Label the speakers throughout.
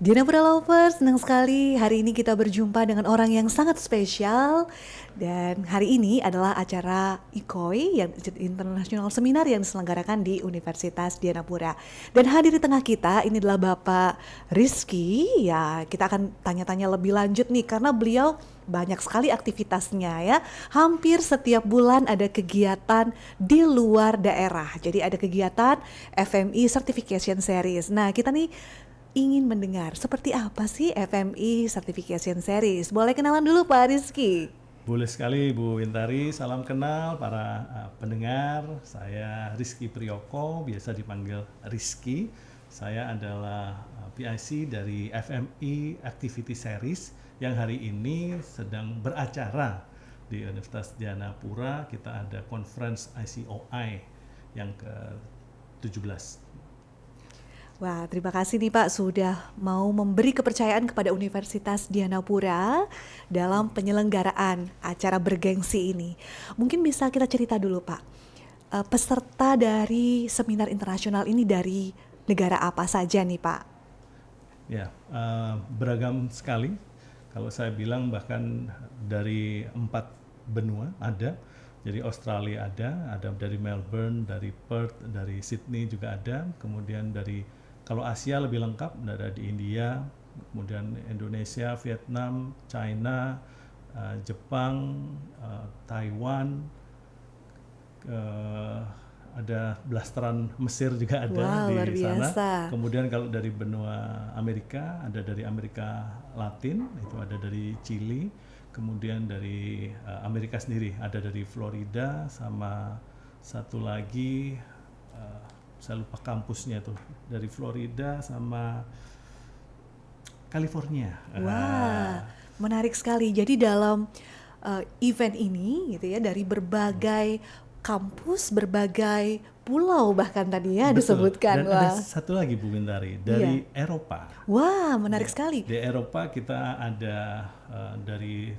Speaker 1: Dianapura Lovers, senang sekali hari ini kita berjumpa dengan orang yang sangat spesial. Dan hari ini adalah acara IKOI, yang International Seminar yang diselenggarakan di Universitas Dianapura. Dan hadir di tengah kita ini adalah Bapak Rizky. Ya, kita akan tanya-tanya lebih lanjut nih karena beliau banyak sekali aktivitasnya ya. Hampir setiap bulan ada kegiatan di luar daerah. Jadi ada kegiatan FMI Certification Series. Nah, kita nih ingin mendengar seperti apa sih FMI Certification Series. Boleh kenalan dulu Pak Rizky?
Speaker 2: Boleh sekali Bu Wintari, salam kenal para pendengar. Saya Rizky Priyoko, biasa dipanggil Rizky. Saya adalah PIC dari FMI Activity Series yang hari ini sedang beracara di Universitas Dianapura. Kita ada Conference ICOI yang ke-17.
Speaker 1: Wah, terima kasih nih Pak sudah mau memberi kepercayaan kepada Universitas Dianapura dalam penyelenggaraan acara bergengsi ini. Mungkin bisa kita cerita dulu Pak, peserta dari seminar internasional ini dari negara apa saja nih Pak?
Speaker 2: Ya, beragam sekali. Kalau saya bilang bahkan dari 4 benua ada. Jadi Australia ada dari Melbourne, dari Perth, dari Sydney juga ada. Kemudian kalau Asia lebih lengkap, ada di India, kemudian Indonesia, Vietnam, China, Jepang, Taiwan, ada blasteran Mesir juga ada.
Speaker 1: Wow, luar
Speaker 2: di sana.
Speaker 1: biasa.
Speaker 2: Kemudian kalau dari benua Amerika, ada dari Amerika Latin, itu ada dari Chili. Kemudian dari Amerika sendiri, ada dari Florida, sama satu lagi saya lupa kampusnya tuh, dari Florida sama California.
Speaker 1: Wah, menarik sekali. Jadi dalam event ini gitu ya, dari berbagai kampus, berbagai pulau bahkan tadi ya
Speaker 2: Betul.
Speaker 1: disebutkan.
Speaker 2: Dan ada satu lagi Bu Bintari, dari Eropa.
Speaker 1: Wah, menarik sekali.
Speaker 2: Di Eropa kita ada dari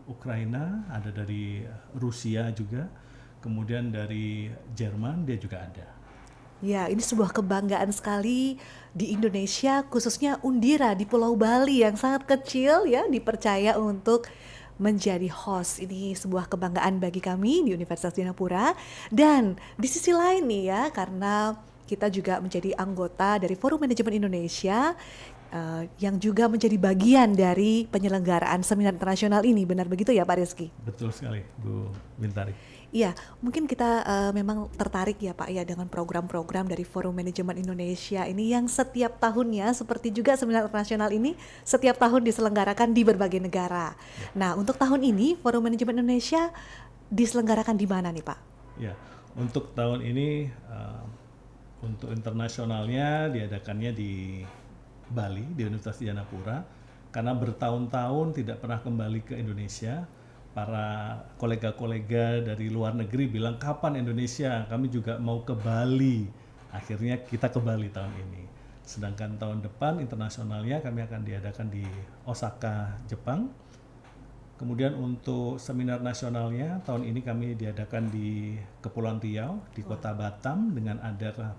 Speaker 2: Ukraina, ada dari Rusia juga, kemudian dari Jerman dia juga ada.
Speaker 1: Ya, ini sebuah kebanggaan sekali di Indonesia, khususnya Undira di Pulau Bali yang sangat kecil ya, dipercaya untuk menjadi host. Ini sebuah kebanggaan bagi kami di Universitas Dianapura. Dan di sisi lain nih ya, karena kita juga menjadi anggota dari Forum Manajemen Indonesia, yang juga menjadi bagian dari penyelenggaraan seminar internasional ini. Benar begitu ya Pak Rizky?
Speaker 2: Betul sekali Bu Bintari.
Speaker 1: Iya, mungkin kita memang tertarik ya Pak ya dengan program-program dari Forum Manajemen Indonesia ini yang setiap tahunnya seperti juga seminar internasional ini setiap tahun diselenggarakan di berbagai negara. Nah, untuk tahun ini Forum Manajemen Indonesia diselenggarakan di mana nih Pak?
Speaker 2: Ya, untuk tahun ini untuk internasionalnya diadakannya di Bali, di Universitas Dianapura, karena bertahun-tahun tidak pernah kembali ke Indonesia. Para kolega-kolega dari luar negeri bilang, kapan Indonesia? Kami juga mau ke Bali. Akhirnya kita ke Bali tahun ini. Sedangkan tahun depan internasionalnya kami akan diadakan di Osaka, Jepang. Kemudian untuk seminar nasionalnya tahun ini kami diadakan di Kepulauan Riau, di Kota Batam dengan ada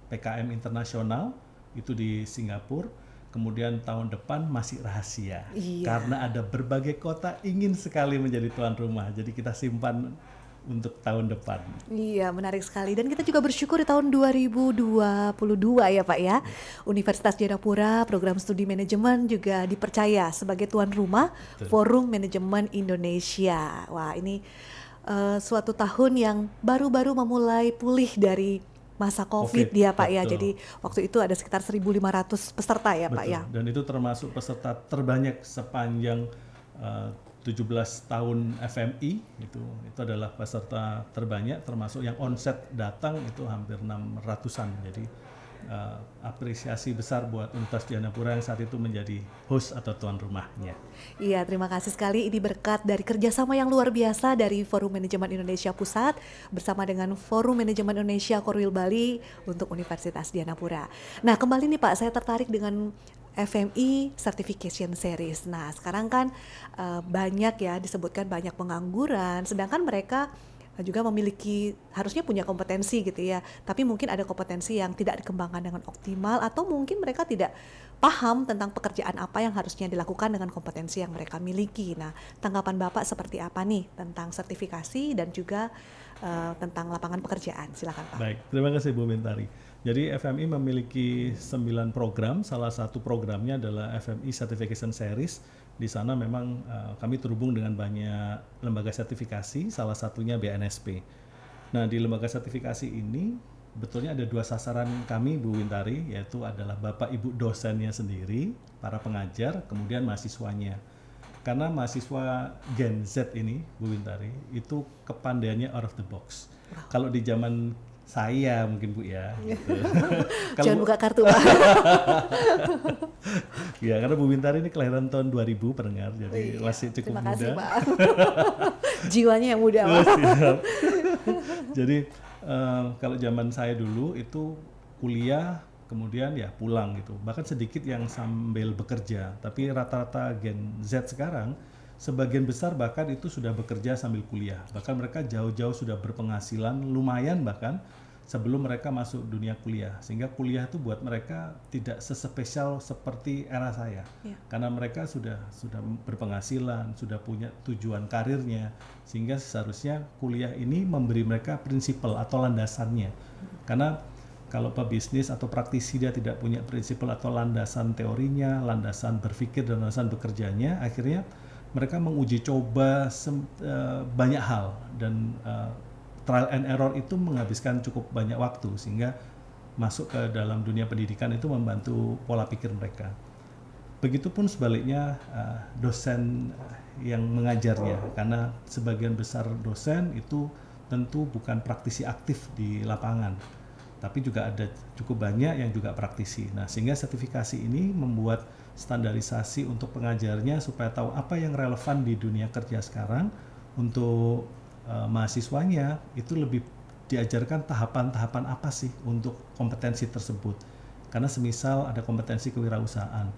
Speaker 2: PKM internasional itu di Singapura. Kemudian tahun depan masih rahasia.
Speaker 1: Iya.
Speaker 2: Karena ada berbagai kota ingin sekali menjadi tuan rumah. Jadi kita simpan untuk tahun depan.
Speaker 1: Iya, menarik sekali. Dan kita juga bersyukur di tahun 2022 ya Pak ya. Universitas Dianapura program studi manajemen juga dipercaya sebagai tuan rumah Forum Manajemen Indonesia. Wah, ini suatu tahun yang baru-baru memulai pulih dari masa COVID ya Pak ya.
Speaker 2: Betul.
Speaker 1: Jadi waktu itu ada sekitar 1.500 peserta ya Pak ya.
Speaker 2: Dan itu termasuk peserta terbanyak sepanjang 17 tahun FMI. Itu adalah peserta terbanyak, termasuk yang onset datang itu hampir 600-an. Jadi apresiasi besar buat Universitas Dianapura yang saat itu menjadi host atau tuan rumahnya.
Speaker 1: Iya, terima kasih sekali. Ini berkat dari kerjasama yang luar biasa dari Forum Manajemen Indonesia Pusat bersama dengan Forum Manajemen Indonesia Korwil Bali untuk Universitas Dianapura. Nah, kembali nih Pak, saya tertarik dengan FMI Certification Series. Nah, sekarang kan banyak ya disebutkan banyak pengangguran, sedangkan mereka juga memiliki harusnya punya kompetensi gitu ya, tapi mungkin ada kompetensi yang tidak dikembangkan dengan optimal atau mungkin mereka tidak paham tentang pekerjaan apa yang harusnya dilakukan dengan kompetensi yang mereka miliki. Nah, tanggapan Bapak seperti apa nih tentang sertifikasi dan juga tentang lapangan pekerjaan? Silakan Pak.
Speaker 2: Baik, terima kasih Bu Mentari. Jadi FMI memiliki 9 program, salah satu programnya adalah FMI Certification Series. Di sana memang kami terhubung dengan banyak lembaga sertifikasi, salah satunya BNSP. Nah, di lembaga sertifikasi ini betulnya ada 2 sasaran kami Bu Wintari, yaitu adalah Bapak Ibu dosennya sendiri, para pengajar, kemudian mahasiswanya. Karena mahasiswa Gen Z ini, Bu Wintari, itu kepandaiannya out of the box. Kalau di zaman saya mungkin Bu ya, gitu.
Speaker 1: Jangan buka kartu Pak.
Speaker 2: Ya, karena Bu Wintari ini kelahiran tahun 2000 pendengar, jadi masih cukup
Speaker 1: Terima
Speaker 2: muda.
Speaker 1: kasih Pak. Jiwanya yang muda Pak.
Speaker 2: Siap. Jadi kalau zaman saya dulu itu kuliah kemudian ya pulang gitu. Bahkan sedikit yang sambil bekerja. Tapi rata-rata Gen Z sekarang sebagian besar bahkan itu sudah bekerja sambil kuliah. Bahkan mereka jauh-jauh sudah berpenghasilan lumayan bahkan sebelum mereka masuk dunia kuliah. Sehingga kuliah itu buat mereka tidak sespesial seperti era saya.
Speaker 1: Ya.
Speaker 2: Karena mereka sudah berpenghasilan, sudah punya tujuan karirnya, sehingga seharusnya kuliah ini memberi mereka prinsipal atau landasannya. Karena kalau pebisnis atau praktisi dia tidak punya prinsipal atau landasan teorinya, landasan berpikir dan landasan bekerjanya, akhirnya mereka menguji coba banyak hal dan trial and error itu menghabiskan cukup banyak waktu sehingga masuk ke dalam dunia pendidikan itu membantu pola pikir mereka. Begitupun sebaliknya dosen yang mengajarnya, karena sebagian besar dosen itu tentu bukan praktisi aktif di lapangan, tapi juga ada cukup banyak yang juga praktisi. Nah, sehingga sertifikasi ini membuat standarisasi untuk pengajarnya supaya tahu apa yang relevan di dunia kerja sekarang. Untuk mahasiswanya itu lebih diajarkan tahapan-tahapan apa sih untuk kompetensi tersebut. Karena semisal ada kompetensi kewirausahaan.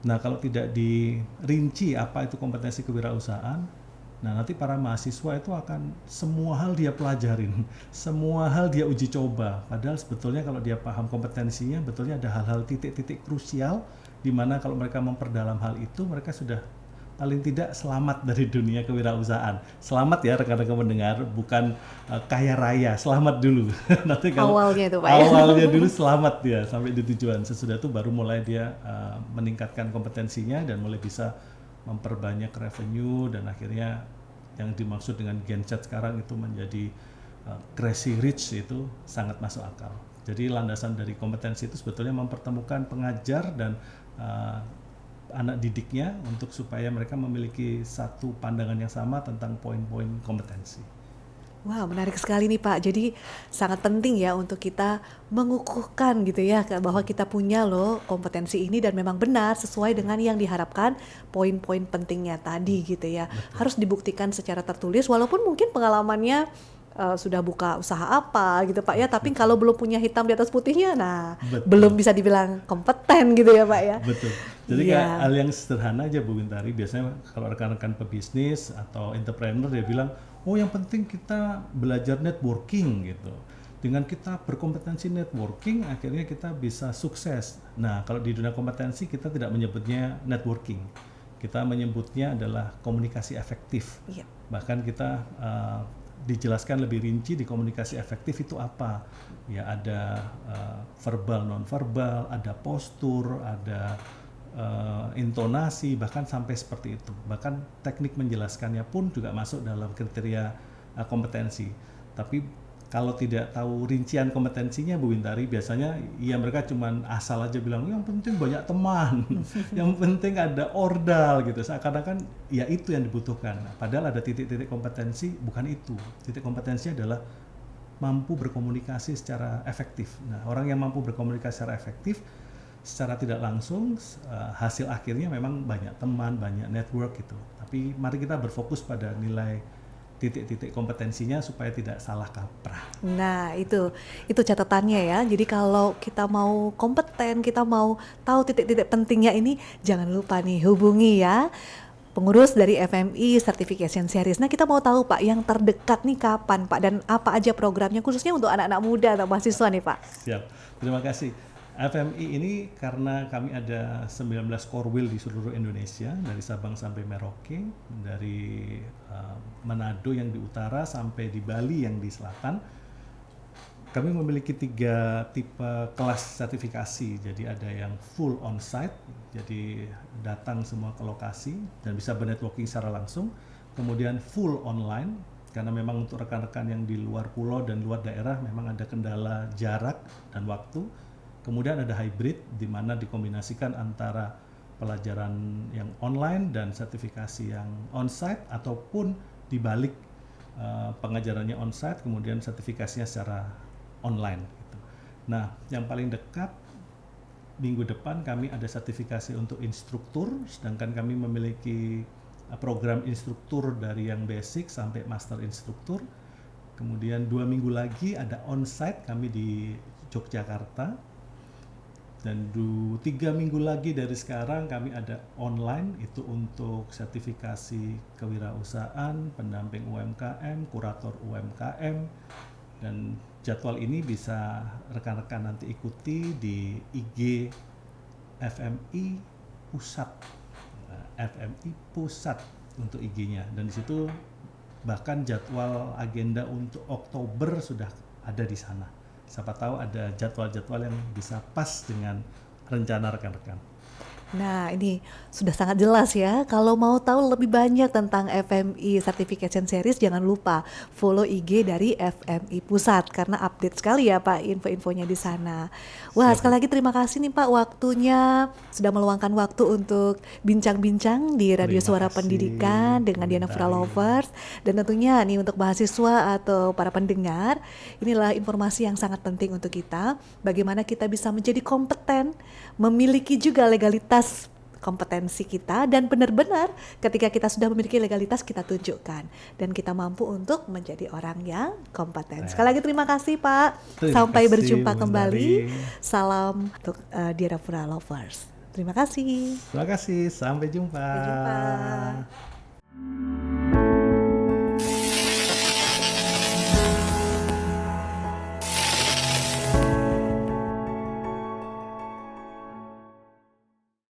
Speaker 2: Nah, kalau tidak dirinci apa itu kompetensi kewirausahaan, nah nanti para mahasiswa itu akan semua hal dia pelajarin, semua hal dia uji coba. Padahal sebetulnya kalau dia paham kompetensinya, betulnya ada hal-hal titik-titik krusial di mana kalau mereka memperdalam hal itu, mereka sudah paling tidak selamat dari dunia kewirausahaan. Selamat ya rekan-rekan mendengar, bukan kaya raya, selamat dulu. Nanti kalau
Speaker 1: Awalnya itu Pak ya.
Speaker 2: awalnya dulu selamat dia sampai di tujuan. Sesudah itu baru mulai dia meningkatkan kompetensinya dan mulai bisa memperbanyak revenue dan akhirnya yang dimaksud dengan Gen Z sekarang itu menjadi crazy rich itu sangat masuk akal. Jadi landasan dari kompetensi itu sebetulnya mempertemukan pengajar dan anak didiknya untuk supaya mereka memiliki satu pandangan yang sama tentang poin-poin kompetensi.
Speaker 1: Wah, menarik sekali nih Pak. Jadi sangat penting ya untuk kita mengukuhkan gitu ya bahwa kita punya loh kompetensi ini dan memang benar sesuai dengan yang diharapkan poin-poin pentingnya tadi gitu ya.
Speaker 2: Betul.
Speaker 1: Harus dibuktikan secara tertulis walaupun mungkin pengalamannya sudah buka usaha apa gitu Pak ya, tapi kalau belum punya hitam di atas putihnya, nah
Speaker 2: Betul.
Speaker 1: belum bisa dibilang kompeten gitu ya Pak ya.
Speaker 2: Betul. Jadi
Speaker 1: Iya.
Speaker 2: kayak hal yang sederhana aja Bu Wintari, biasanya kalau rekan-rekan pebisnis atau entrepreneur dia bilang, oh yang penting kita belajar networking gitu. Dengan kita berkompetensi networking, akhirnya kita bisa sukses. Nah, kalau di dunia kompetensi kita tidak menyebutnya networking. Kita menyebutnya adalah komunikasi efektif.
Speaker 1: Iya.
Speaker 2: Bahkan kita dijelaskan lebih rinci di komunikasi efektif itu apa. Ya ada verbal, non-verbal, ada postur, ada intonasi, bahkan sampai seperti itu. Bahkan teknik menjelaskannya pun juga masuk dalam kriteria kompetensi. Tapi kalau tidak tahu rincian kompetensinya Bu Wintari, biasanya ya mereka cuman asal aja bilang yang penting banyak teman, yang penting ada ordal gitu. Seakan-akan ya itu yang dibutuhkan. Padahal ada titik-titik kompetensi, bukan itu. Titik kompetensi adalah mampu berkomunikasi secara efektif. Nah, orang yang mampu berkomunikasi secara efektif, secara tidak langsung hasil akhirnya memang banyak teman, banyak network gitu. Tapi mari kita berfokus pada nilai titik-titik kompetensinya supaya tidak salah kaprah.
Speaker 1: Nah, itu catatannya ya. Jadi kalau kita mau kompeten, kita mau tahu titik-titik pentingnya ini, jangan lupa nih hubungi ya pengurus dari FMI Certification Series. Nah, kita mau tahu Pak, yang terdekat nih kapan Pak, dan apa aja programnya khususnya untuk anak-anak muda atau mahasiswa nih Pak?
Speaker 2: Siap, terima kasih. FMI ini karena kami ada 19 korwil di seluruh Indonesia, dari Sabang sampai Merauke, dari Manado yang di utara sampai di Bali yang di selatan. Kami memiliki 3 tipe kelas sertifikasi. Jadi ada yang full on-site, jadi datang semua ke lokasi dan bisa bernetworking secara langsung. Kemudian full online, karena memang untuk rekan-rekan yang di luar pulau dan luar daerah memang ada kendala jarak dan waktu. Kemudian ada hybrid, di mana dikombinasikan antara pelajaran yang online dan sertifikasi yang on-site, ataupun dibalik pengajarannya on-site, kemudian sertifikasinya secara online. Gitu. Nah, yang paling dekat minggu depan kami ada sertifikasi untuk instruktur, sedangkan kami memiliki program instruktur dari yang basic sampai master instruktur. Kemudian 2 minggu lagi ada on-site kami di Yogyakarta. Dan 3 minggu lagi dari sekarang kami ada online, itu untuk sertifikasi kewirausahaan, pendamping UMKM, kurator UMKM. Dan jadwal ini bisa rekan-rekan nanti ikuti di IG FMI Pusat, FMI Pusat untuk IG-nya. Dan di situ bahkan jadwal agenda untuk Oktober sudah ada di sana. Siapa tahu ada jadwal-jadwal yang bisa pas dengan rencana rekan-rekan.
Speaker 1: Nah, ini sudah sangat jelas ya. Kalau mau tahu lebih banyak tentang FMI Certification Series, jangan lupa follow IG dari FMI Pusat karena update sekali ya Pak info-infonya di sana. Wah,
Speaker 2: Siap.
Speaker 1: sekali lagi terima kasih nih Pak waktunya, sudah meluangkan waktu untuk bincang-bincang di Radio
Speaker 2: Terima
Speaker 1: Suara
Speaker 2: kasih,
Speaker 1: Pendidikan dengan Diana Fura
Speaker 2: Mentari.
Speaker 1: Lovers. Dan tentunya nih untuk mahasiswa atau para pendengar, inilah informasi yang sangat penting untuk kita. Bagaimana kita bisa menjadi kompeten, memiliki juga legalitas kompetensi kita, dan benar-benar ketika kita sudah memiliki legalitas kita tunjukkan dan kita mampu untuk menjadi orang yang kompeten. Sekali lagi terima kasih Pak.
Speaker 2: Terima
Speaker 1: Sampai
Speaker 2: kasih,
Speaker 1: berjumpa
Speaker 2: Bu
Speaker 1: kembali.
Speaker 2: Mentari.
Speaker 1: Salam untuk Diana Fura Lovers. Terima kasih.
Speaker 2: Terima kasih, sampai jumpa.
Speaker 1: Sampai jumpa.